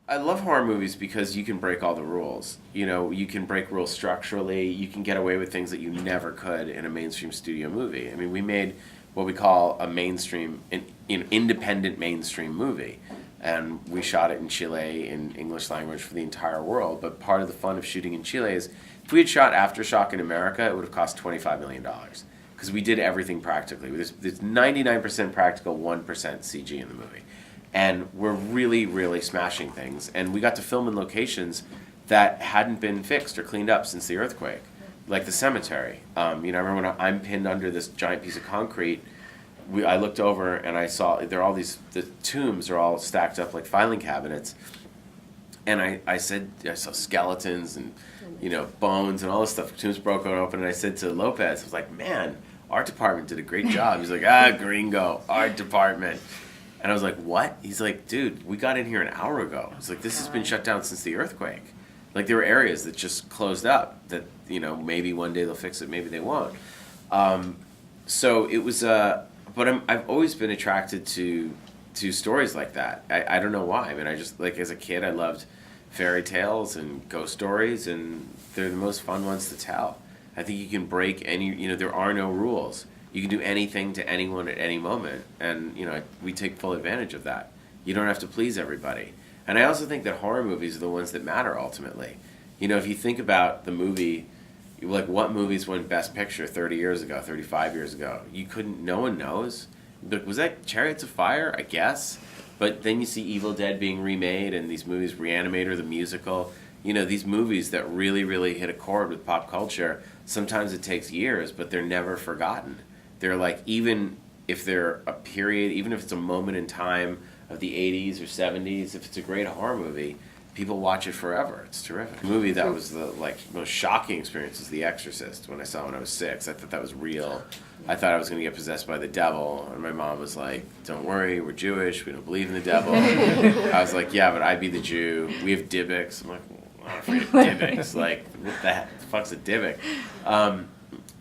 I love horror movies because you can break all the rules. You know, you can break rules structurally. You can get away with things that you never could in a mainstream studio movie. I mean, we made what we call a mainstream, an independent mainstream movie. And we shot it in Chile in English language for the entire world. But part of the fun of shooting in Chile is if we had shot Aftershock in America, it would have cost $25 million. Because we did everything practically. There's 99% practical, 1% CG in the movie. And we're really, really smashing things. And we got to film in locations that hadn't been fixed or cleaned up since the earthquake, like the cemetery. I remember when I'm pinned under this giant piece of concrete. I looked over and I saw there are all the tombs are all stacked up like filing cabinets. And I said, I saw skeletons and bones and all this stuff. Tombs broken open, and I said to Lopez, I was like, man, art department did a great job. He's like, gringo, art department. And I was like, what? He's like, dude, we got in here an hour ago. It's like, this has been shut down since the earthquake. Like, there were areas that just closed up that, maybe one day they'll fix it, maybe they won't. So it was, but I've always been attracted to stories like that. I don't know why. I mean, I just, like, as a kid, I loved fairy tales and ghost stories, and they're the most fun ones to tell. I think you can break any, there are no rules. You can do anything to anyone at any moment, and we take full advantage of that. You don't have to please everybody. And I also think that horror movies are the ones that matter ultimately. If you think about the movie, like what movies won Best Picture 30 years ago, 35 years ago, no one knows. But was that Chariots of Fire? I guess. But then you see Evil Dead being remade, and these movies, Reanimator, the musical, these movies that really, really hit a chord with pop culture, sometimes it takes years, but they're never forgotten. They're like, even if they're a period, even if it's a moment in time of the 80s or 70s, if it's a great horror movie, people watch it forever. It's terrific. The movie that was the most shocking experience is The Exorcist, when I saw it when I was 6. I thought that was real. I thought I was going to get possessed by the devil, and my mom was like, don't worry, we're Jewish, we don't believe in the devil. I was like, yeah, but I'd be the Jew. We have Dybbuk's. I'm like, well, I'm afraid of Dybbuk's. Like, what the fuck's a Dybbuk?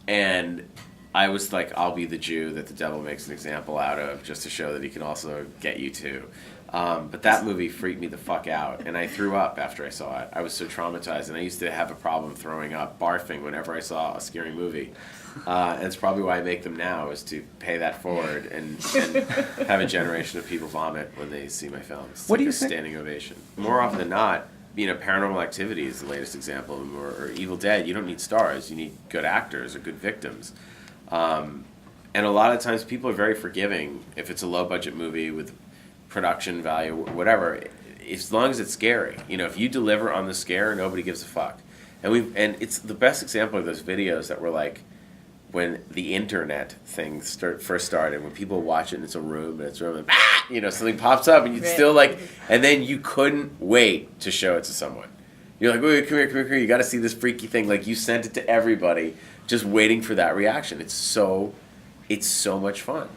And I was like, I'll be the Jew that the devil makes an example out of, just to show that he can also get you too. But that movie freaked me the fuck out, and I threw up after I saw it. I was so traumatized, and I used to have a problem throwing up, barfing, whenever I saw a scary movie. And it's probably why I make them now, is to pay that forward and have a generation of people vomit when they see my films. It's What like do you a think? standing ovation. More often than not, Paranormal Activity is the latest example, or Evil Dead. You don't need stars. You need good actors or good victims. And a lot of times people are very forgiving if it's a low-budget movie with production value, whatever, as long as it's scary. If you deliver on the scare, nobody gives a fuck. And it's the best example of those videos that were like when the internet thing first started, when people watch it and it's a room and something pops up and you still like, and then you couldn't wait to show it to someone. You're like, wait, come here, you got to see this freaky thing. Like, you sent it to everybody, just waiting for that reaction. It's so much fun.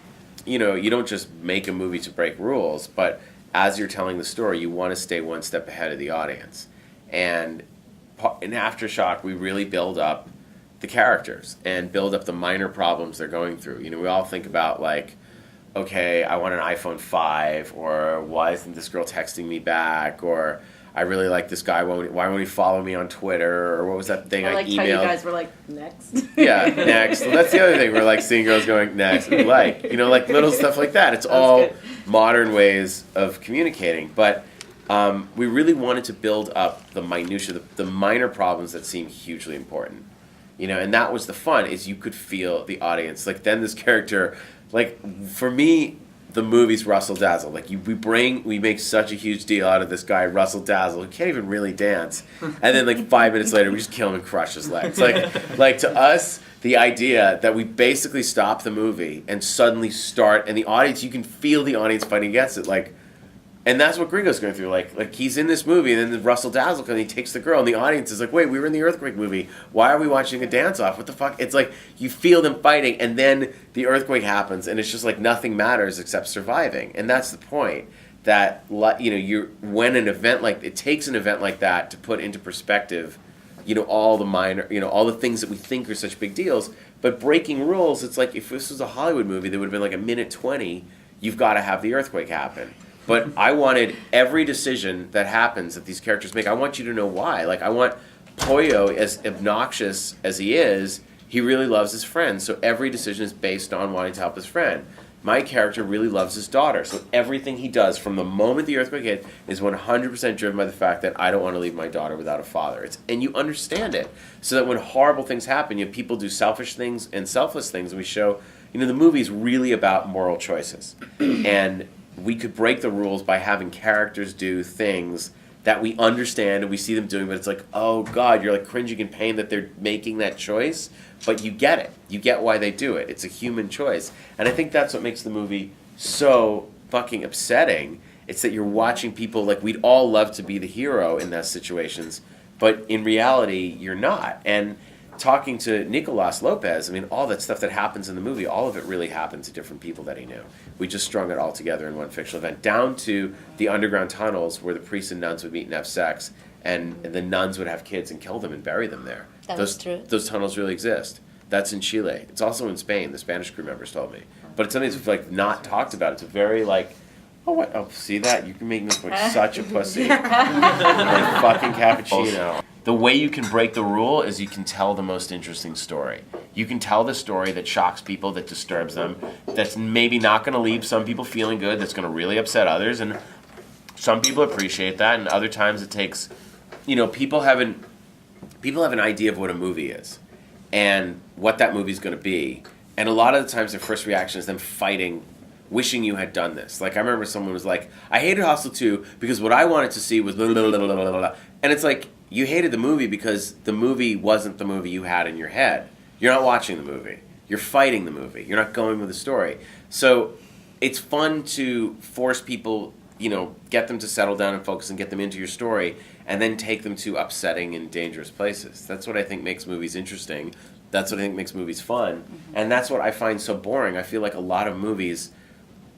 You don't just make a movie to break rules, but as you're telling the story, you want to stay one step ahead of the audience. And in Aftershock, we really build up the characters and build up the minor problems they're going through. We all think about, like, okay, I want an iPhone 5, or why isn't this girl texting me back, or I really like this guy, why won't he follow me on Twitter, or what was that thing I emailed? How you guys were like, next. Yeah, next. Well, that's the other thing. We're like seeing girls going next. Like little stuff like that. It's all good. Modern ways of communicating. But we really wanted to build up the minutia, the minor problems that seem hugely important. And that was the fun, is you could feel the audience. Like, then this character, like, for me, the movie's Russell Dazzle. Like, we make such a huge deal out of this guy, Russell Dazzle, who can't even really dance. And then, like, 5 minutes later, we just kill him and crush his legs. Like to us, the idea that we basically stop the movie and suddenly start, and the audience, you can feel the audience fighting against it. Like, and that's what Gringo's going through. Like he's in this movie, and then Russell Dazzle comes, and he takes the girl, and the audience is like, wait, we were in the earthquake movie. Why are we watching a dance-off? What the fuck? It's like, you feel them fighting, and then the earthquake happens, and it's just like nothing matters except surviving. And that's the point, that, when an event it takes an event like that to put into perspective, all the minor, all the things that we think are such big deals. But breaking rules, it's like, if this was a Hollywood movie, there would have been like a minute 20, you've got to have the earthquake happen. But I wanted every decision that happens that these characters make, I want you to know why. Like, I want Pollo, as obnoxious as he is, he really loves his friend. So every decision is based on wanting to help his friend. My character really loves his daughter. So everything he does from the moment the earthquake hit is 100% driven by the fact that I don't want to leave my daughter without a father. And you understand it. So that when horrible things happen, you have people do selfish things and selfless things. And we show, the movie is really about moral choices. And we could break the rules by having characters do things that we understand and we see them doing, but it's like, oh God, you're like cringing in pain that they're making that choice, but you get it. You get why they do it. It's a human choice. And I think that's what makes the movie so fucking upsetting. It's that you're watching people, like, we'd all love to be the hero in those situations, but in reality, you're not. And talking to Nicolas Lopez, I mean, all that stuff that happens in the movie, all of it really happened to different people that he knew. We just strung it all together in one fictional event, down to the underground tunnels where the priests and nuns would meet and have sex, and the nuns would have kids and kill them and bury them there. That was true. Those tunnels really exist. That's in Chile. It's also in Spain, the Spanish crew members told me. But it's something that's, like, not talked about. It's a very, like, see that? You can make me look like such a pussy. Like fucking cappuccino. The way you can break the rule is you can tell the most interesting story. You can tell the story that shocks people, that disturbs them, that's maybe not going to leave some people feeling good, that's going to really upset others, and some people appreciate that, and other times it takes, people have an idea of what a movie is and what that movie is going to be, and a lot of the times their first reaction is them fighting, wishing you had done this. Like, I remember someone was like, I hated Hostel 2 because what I wanted to see was blah, blah, blah, blah, blah, blah. And it's like, you hated the movie because the movie wasn't the movie you had in your head. You're not watching the movie. You're fighting the movie. You're not going with the story. So it's fun to force people, get them to settle down and focus and get them into your story and then take them to upsetting and dangerous places. That's what I think makes movies interesting. That's what I think makes movies fun. Mm-hmm. And that's what I find so boring. I feel like a lot of movies,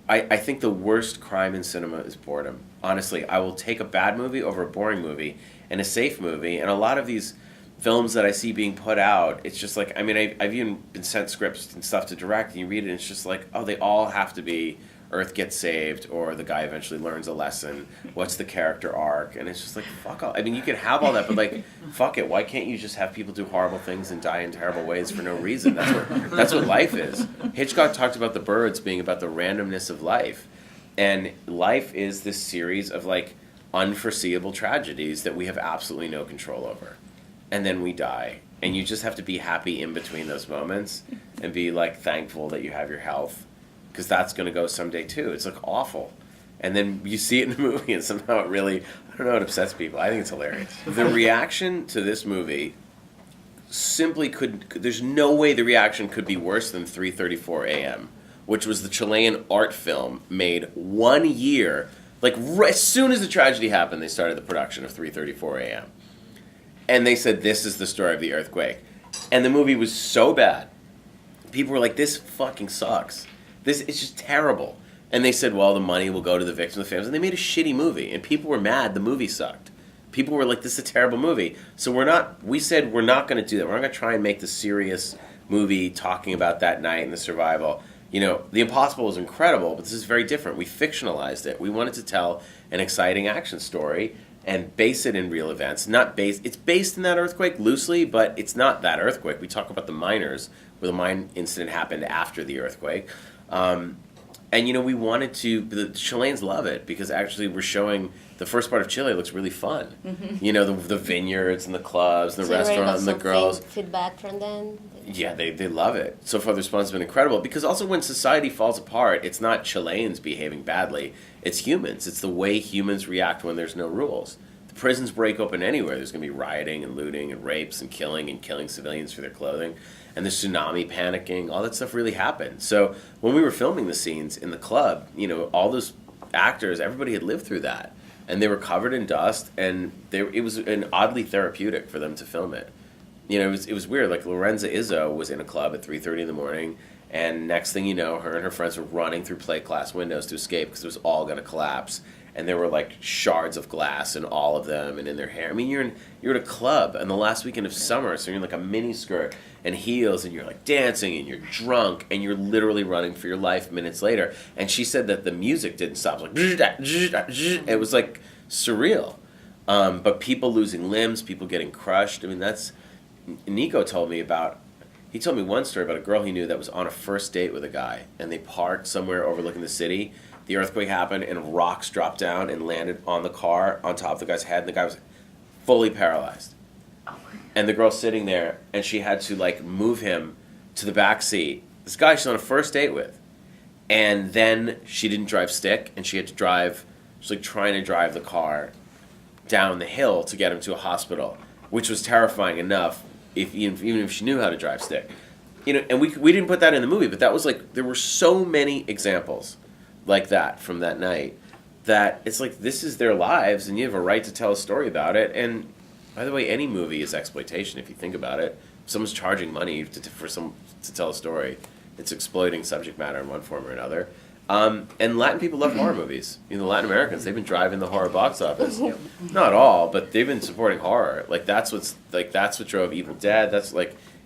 I think the worst crime in cinema is boredom. Honestly, I will take a bad movie over a boring movie and a safe movie. And a lot of these films that I see being put out, it's just like, I've even been sent scripts and stuff to direct, and you read it, and it's just like, oh, they all have to be Earth gets saved, or the guy eventually learns a lesson, what's the character arc, and it's just like, fuck all. You can have all that, but like, fuck it, why can't you just have people do horrible things and die in terrible ways for no reason? That's what life is. Hitchcock talked about The Birds being about the randomness of life, and life is this series of like unforeseeable tragedies that we have absolutely no control over, and then we die, and you just have to be happy in between those moments and be like thankful that you have your health, because that's going to go someday too. It's like awful. And then you see it in the movie and somehow it really, I don't know, it upsets people. I think it's hilarious. The reaction to this movie simply there's no way the reaction could be worse than 3:34 a.m., which was the Chilean art film made 1 year, like as soon as the tragedy happened, they started the production of 3:34 a.m. And they said, this is the story of the earthquake. And the movie was so bad. People were like, this fucking sucks. It's just terrible. And they said, well, the money will go to the victims and the families. And they made a shitty movie. And people were mad the movie sucked. People were like, this is a terrible movie. So we said we're not going to do that. We're not going to try and make the serious movie talking about that night and the survival. The Impossible was incredible, but this is very different. We fictionalized it. We wanted to tell an exciting action story and base it in real events. It's based in that earthquake loosely, but it's not that earthquake. We talk about the miners, where the mine incident happened after the earthquake. And we wanted to, the Chileans love it because actually we're showing the first part of Chile looks really fun. Mm-hmm. The vineyards and the clubs and the restaurant and the girls. Feedback from them? Yeah, they love it. So far the response has been incredible because also when society falls apart, it's not Chileans behaving badly, it's humans. It's the way humans react when there's no rules. The prisons break open anywhere. There's going to be rioting and looting and rapes and killing civilians for their clothing. And the tsunami panicking, all that stuff really happened. So when we were filming the scenes in the club, all those actors, everybody had lived through that. And they were covered in dust, and it was an oddly therapeutic for them to film it. It was weird. Like Lorenza Izzo was in a club at 3:30 in the morning, and next thing you know, her and her friends were running through plate glass windows to escape because it was all going to collapse. and there were like shards of glass in all of them and in their hair. I mean, you're at a club on the last weekend of summer, so you're in like a mini skirt and heels, and you're like dancing, and you're drunk, and you're literally running for your life minutes later. And she said that the music didn't stop. It was like it was like surreal. But people losing limbs, people getting crushed. I mean, that's Nico told me about. He told me one story about a girl he knew that was on a first date with a guy, and they parked somewhere overlooking the city. The earthquake happened, and rocks dropped down and landed on the car on top of the guy's head, and the guy was fully paralyzed. And the girl's sitting there, and she had to like move him to the back seat. This guy she's on a first date with, and then she didn't drive stick, and she had to drive. She's like trying to drive the car down the hill to get him to a hospital, which was terrifying enough. Even if she knew how to drive stick, and we didn't put that in the movie, but that was like there were so many examples like that from that night that it's like this is their lives, and you have a right to tell a story about it. And by the way, any movie is exploitation if you think about it. If someone's charging money to tell a story, it's exploiting subject matter in one form or another. And Latin people love horror movies. The Latin Americans, they've been driving the horror box office. Not all, but they've been supporting horror. That's what drove Evil Dead.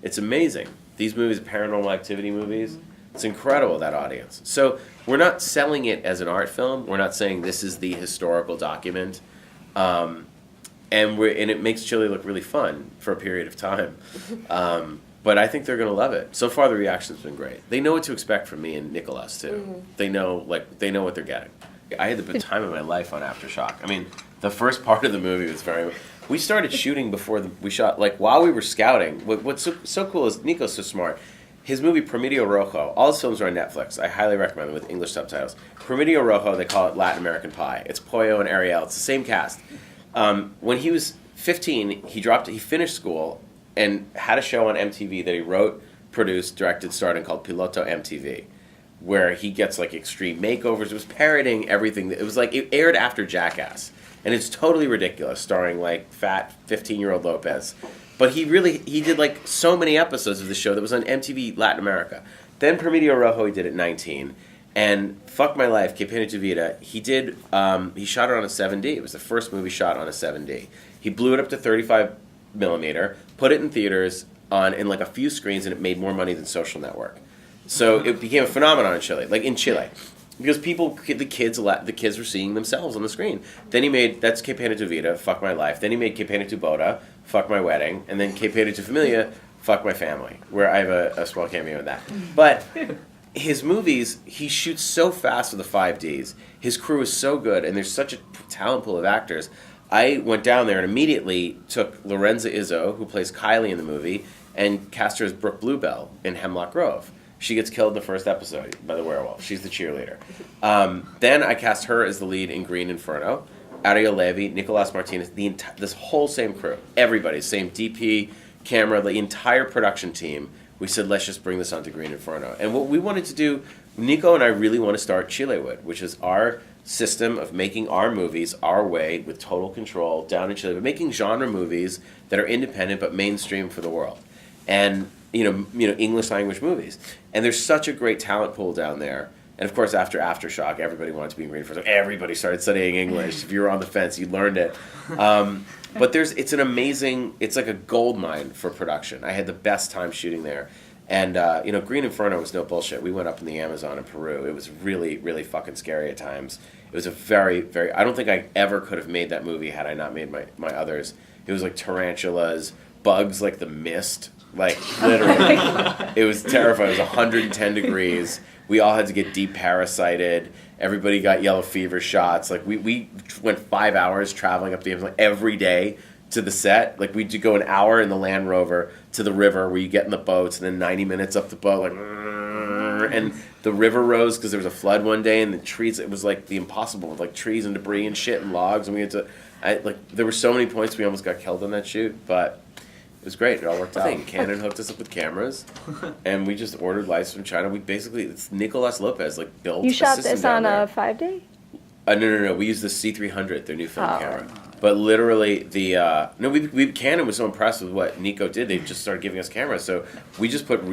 It's amazing. These movies, paranormal activity movies, it's incredible, that audience. So we're not selling it as an art film. We're not saying this is the historical document. And it makes Chile look really fun for a period of time. But I think they're going to love it. So far, the reaction's been great. They know what to expect from me and Nicolas, too. Mm-hmm. They know what they're getting. I had the best time of my life on Aftershock. I mean, the first part of the movie was we started shooting before we shot, while we were scouting. What's so cool is Nico's so smart. His movie, Promedio Rojo, all his films are on Netflix. I highly recommend them with English subtitles. Promedio Rojo, they call it Latin American Pie. It's Pollo and Ariel. It's the same cast. When he was 15, he finished school and had a show on MTV that he wrote, produced, directed, starred in called Piloto MTV, where he gets extreme makeovers. It was parodying everything. It was it aired after Jackass, and it's totally ridiculous, starring fat 15-year-old Lopez. But he did so many episodes of the show that was on MTV Latin America. Then Promedio Rojo he did at 19, and fuck my life, Que Pena Tu Vida. He shot it on a 7D. It was the first movie shot on a 7D. He blew it up to 35 millimeter, put it in theaters in a few screens, and it made more money than Social Network. So it became a phenomenon in Chile, because the kids were seeing themselves on the screen. Then he made that's Que Pena Tu Vida, Fuck My Life. Then he made Que Pena Tu Boda, Fuck My Wedding, and then Que Pena Tu Familia, Fuck My Family, where I have a small cameo in that. But his movies, he shoots so fast with the 5Ds. His crew is so good, and there's such a talent pool of actors. I went down there and immediately took Lorenza Izzo, who plays Kylie in the movie, and cast her as Brooke Bluebell in Hemlock Grove. She gets killed in the first episode by the werewolf. She's the cheerleader. Then I cast her as the lead in Green Inferno. Ariel Levy, Nicolas Martinez, this whole same crew. Everybody, same DP, camera, the entire production team. We said, let's just bring this onto Green Inferno. And what we wanted to do, Nico and I really want to start Chilewood, which is our system of making our movies our way with total control down in Chile, but making genre movies that are independent but mainstream for the world, and English language movies. And there's such a great talent pool down there. And of course, after Aftershock, everybody wanted to be in Green Inferno. Everybody started studying English. If you were on the fence, you learned it. But it's like a gold mine for production. I had the best time shooting there. And, Green Inferno was no bullshit. We went up in the Amazon in Peru. It was really, really fucking scary at times. It was a very, very... I don't think I ever could have made that movie had I not made my others. It was tarantulas, bugs like the mist. Literally. It was terrifying. It was 110 degrees. We all had to get deparasited. Everybody got yellow fever shots. We went 5 hours traveling up the Amazon every day to the set. We'd go an hour in the Land Rover to the river where you get in the boats, and then 90 minutes up the boat, and the river rose because there was a flood one day, and the trees, it was the impossible with trees and debris and shit and logs, and we had to, there were so many points we almost got killed on that shoot, but it was great. It all worked out. Canon hooked us up with cameras, and we just ordered lights from China. It's Nicolas Lopez built. You shot a system this down on there. a 5D? No. We used the C300, their new film camera. But literally, Canon was so impressed with what Nico did, they just started giving us cameras. So we just put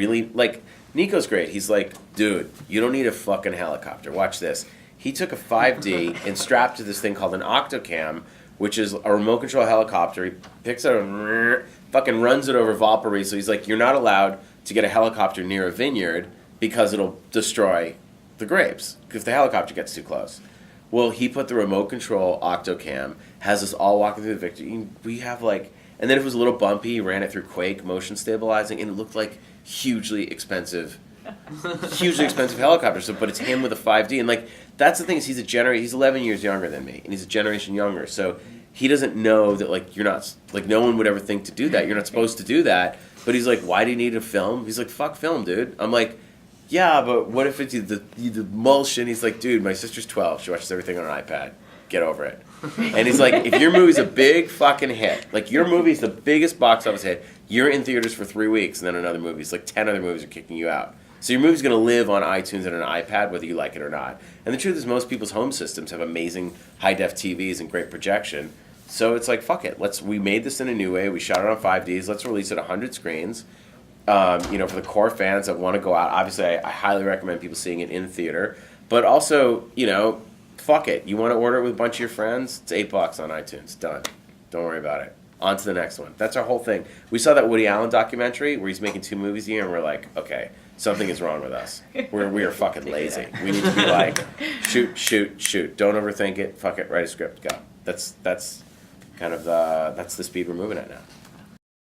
Nico's great. He's dude, you don't need a fucking helicopter. Watch this. He took a 5D and strapped to this thing called an Octocam, which is a remote control helicopter. He picks it up, fucking runs it over Valparaiso. He's like, you're not allowed to get a helicopter near a vineyard because it'll destroy the grapes if the helicopter gets too close. Well, he put the remote control Octocam, has us all walking through the victory. We have like, and then if it was a little bumpy, he ran it through Quake motion stabilizing, and it looked like hugely expensive helicopter. So, but it's him with a 5D, and like that's the thing is he's he's 11 years younger than me, and he's a generation younger. So he doesn't know that like you're not like no one would ever think to do that. You're not supposed to do that. But he's like, why do you need a film? He's like, fuck film, dude. I'm like, yeah, but what if it's the emulsion? He's like, dude, my sister's 12. She watches everything on an iPad. Get over it. And he's like, if your movie's a big fucking hit, like your movie's the biggest box office hit, you're in theaters for 3 weeks, and then another movie's like 10 other movies are kicking you out. So your movie's going to live on iTunes and an iPad, whether you like it or not. And the truth is, most people's home systems have amazing high-def TVs and great projection. So it's like, fuck it. We made this in a new way. We shot it on 5Ds. Let's release it 100 screens. For the core fans that want to go out, obviously I highly recommend people seeing it in theater. But also, fuck it. You want to order it with a bunch of your friends? It's $8 on iTunes. Done. Don't worry about it. On to the next one. That's our whole thing. We saw that Woody Allen documentary where he's making 2 movies a year, and we're like, okay, something is wrong with us. We are fucking lazy. We need to be like, shoot. Don't overthink it. Fuck it. Write a script. Go. That's kind of that's the speed we're moving at now.